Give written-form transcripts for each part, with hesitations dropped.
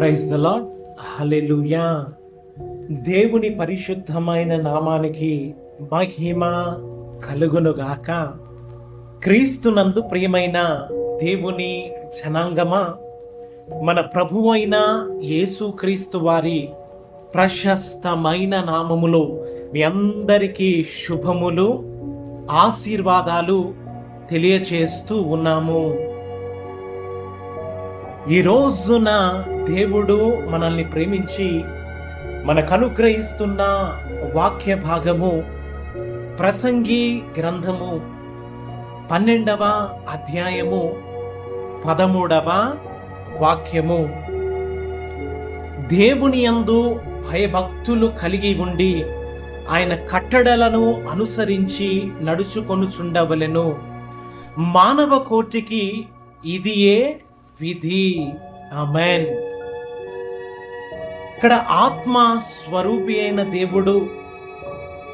Praise the lord. హల్లెలూయా. దేవుని పరిశుద్ధమైన నామానికి మహిమ కలుగునుగాక. క్రీస్తునందు ప్రియమైన దేవుని జనాంగమా, మన ప్రభువు అయిన యేసుక్రీస్తు వారి ప్రశస్తమైన నామములో మీ అందరికీ శుభములు, ఆశీర్వాదాలు తెలియచేస్తూ ఉన్నాము. ఈ రోజున దేవుడు మనల్ని ప్రేమించి మనకు అనుగ్రహిస్తున్న వాక్య భాగము ప్రసంగి గ్రంథము 12వ అధ్యాయము 13వ వాక్యము. దేవుని యందు భయభక్తులు కలిగి ఉండి ఆయన కట్టడలను అనుసరించి నడుచుకొనుచుండవలెను. మానవ కోటికి ఇదియే విధి. ఆమేన్. ఇక్కడ ఆత్మ స్వరూపి అయిన దేవుడు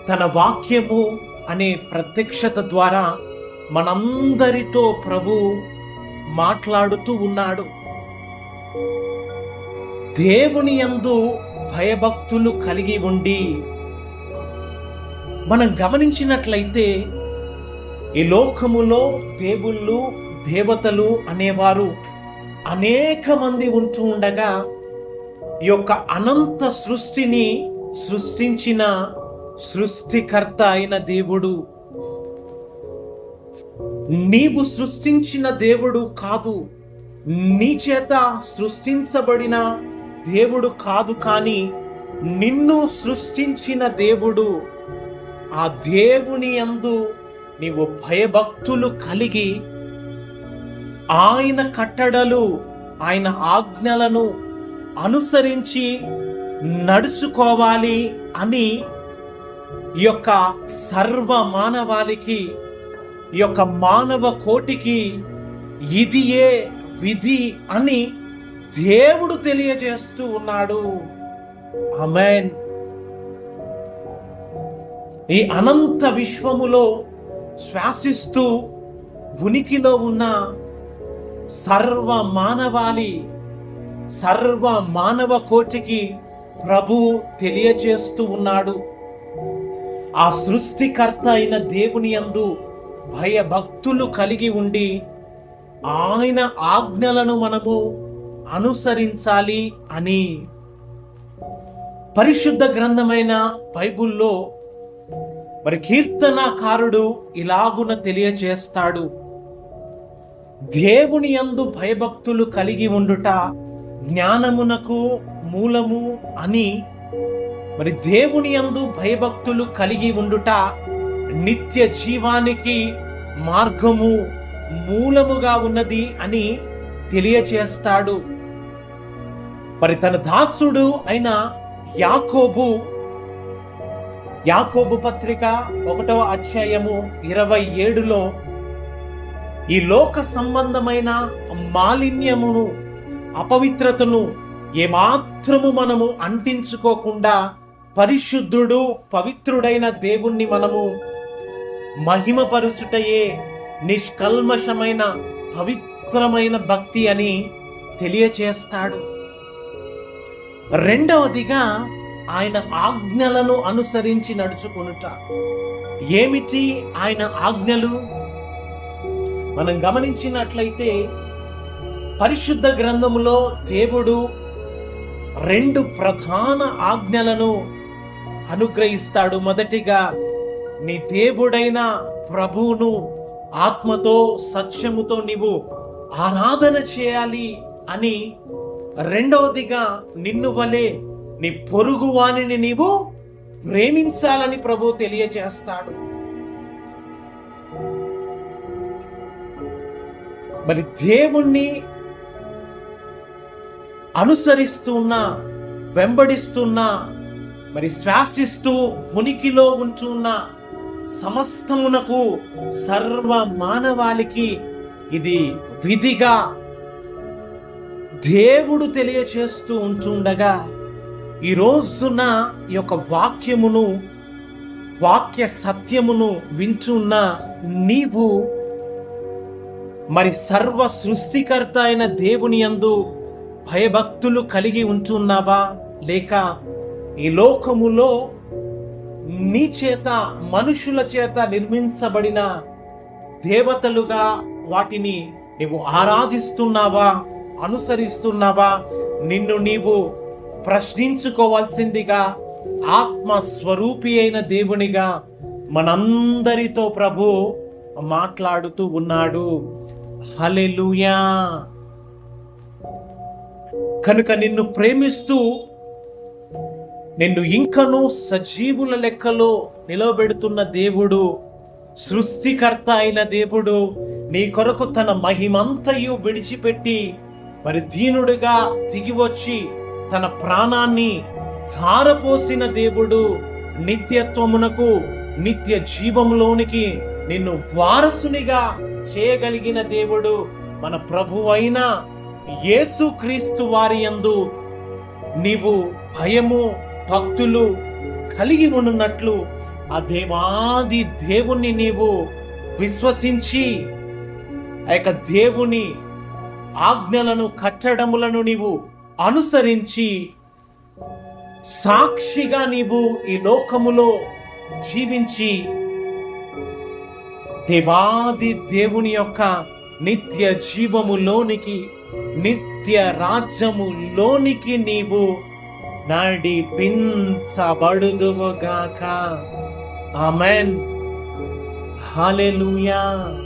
తన వాక్యము అనే ప్రత్యక్షత ద్వారా మనందరితో ప్రభు మాట్లాడుతూ ఉన్నాడు. దేవుని యందు భయభక్తులు కలిగి ఉండి మనం గమనించినట్లయితే ఈ లోకములో దేవుళ్ళు, దేవతలు అనేవారు అనేక మంది ఉంటూ ఉండగా ఈ యొక్క అనంత సృష్టిని సృష్టించిన సృష్టికర్త అయిన దేవుడు, నీవు సృష్టించిన దేవుడు కాదు, నీ చేత సృష్టించబడిన దేవుడు కాదు, కానీ నిన్ను సృష్టించిన దేవుడు. ఆ దేవుని యందు నీవు భయభక్తులు కలిగి ఆయన కట్టడలు, ఆయన ఆజ్ఞలను అనుసరించి నడుచుకోవాలి అని ఈ యొక్క సర్వ మానవాళికి, ఈ యొక్క మానవ కోటికి ఇదియే విధి అని దేవుడు తెలియజేస్తూ ఉన్నాడు. ఆమేన్. ఈ అనంత విశ్వములో శ్వాసిస్తూ ఉనికిలో ఉన్న సర్వ మానవ కోటికి ప్రభు తెలియచేస్తూ ఉన్నాడు. ఆ సృష్టికర్త అయిన దేవుని యందు భయభక్తులు కలిగి ఉండి ఆయన ఆజ్ఞలను మనము అనుసరించాలి అని పరిశుద్ధ గ్రంథమైన బైబిల్లో మరి కీర్తనాకారుడు ఇలాగున తెలియచేస్తాడు. దేవుని యందు భయభక్తులు కలిగి ఉండుట జ్ఞానమునకు మూలము అని, మరి దేవుని యందు భయభక్తులు కలిగి ఉండుట నిత్య జీవానికి మార్గము, మూలముగా ఉన్నది అని తెలియచేస్తాడు. మరి తన దాసుడు అయిన యాకోబు పత్రిక 1వ అధ్యాయము 27లో ఈ లోక సంబంధమైన మాలిన్యమును, అపవిత్రతను ఏమాత్రము మనము అంటించుకోకుండా పరిశుద్ధుడు, పవిత్రుడైన దేవుణ్ణి మనము మహిమపరుచుటయే నిష్కల్మషమైన పవిత్రమైన భక్తి అని తెలియచేస్తాడు. రెండవదిగా ఆయన ఆజ్ఞలను అనుసరించి నడుచుకొనుట. ఏమిటి ఆయన ఆజ్ఞలు? మనం గమనించినట్లయితే పరిశుద్ధ గ్రంథములో దేవుడు 2 ప్రధాన ఆజ్ఞలను అనుగ్రహిస్తాడు. మొదటిగా నీ దేవుడైన ప్రభువును ఆత్మతో సత్యముతో నీవు ఆరాధన చేయాలి అని, రెండవదిగా నిన్ను వలె నీ పొరుగు వానిని నీవు ప్రేమించాలని ప్రభు తెలియజేస్తాడు. మరి దేవుణ్ణి అనుసరిస్తున్నా, వెంబడిస్తున్నా, మరి శ్వాసిస్తూ ఉనికిలో ఉంటున్న సమస్తమునకు, సర్వ మానవాళికి ఇది విధిగా దేవుడు తెలియచేస్తూ ఉంటుండగా, ఈ రోజున ఈ యొక్క వాక్య సత్యమును వింటున్న నీవు మరి సర్వ సృష్టికర్త అయిన దేవుని యందు భయభక్తులు కలిగి ఉంటున్నావా? లేక ఈ లోకములో నీ చేత, మనుషుల చేత నిర్మించబడిన దేవతలుగా వాటిని నీవు ఆరాధిస్తున్నావా, అనుసరిస్తున్నావా? నిన్ను నీవు ప్రశ్నించుకోవాల్సిందిగా ఆత్మస్వరూపి అయిన దేవునిగా మనందరితో ప్రభు మాట్లాడుతూ ఉన్నాడు. హల్లెలూయా. కనుక నిన్ను ప్రేమిస్తూ నిన్ను ఇంకనూ సజీవుల లెక్కలో నిలబెడుతున్న దేవుడు, సృష్టికర్త అయిన దేవుడు, నీ కొరకు తన మహిమంతయు విడిచిపెట్టి మరి దీనుడిగా దిగివచ్చి తన ప్రాణాన్ని ధారపోసిన దేవుడు, నిత్యత్వమునకు, నిత్య జీవంలోనికి నిన్ను వారసునిగా చేయగలిగిన దేవుడు మన ప్రభువైన యేసుక్రీస్తు వారి యందు నీవు భయము, భక్తులు కలిగి ఉన్నట్లు ఆ దేవాది దేవుణ్ణి నీవు విశ్వసించి ఆ యొక్క దేవుని ఆజ్ఞలను, కట్టడములను నీవు అనుసరించి సాక్షిగా నీవు ఈ లోకములో జీవించి దేవాది దేవుని యొక్క నిత్య జీవములోనికి, నిత్య రాజ్యములోనికి నీవు నడిపించబడుదువుగాక. ఆమేన్. హల్లెలూయా.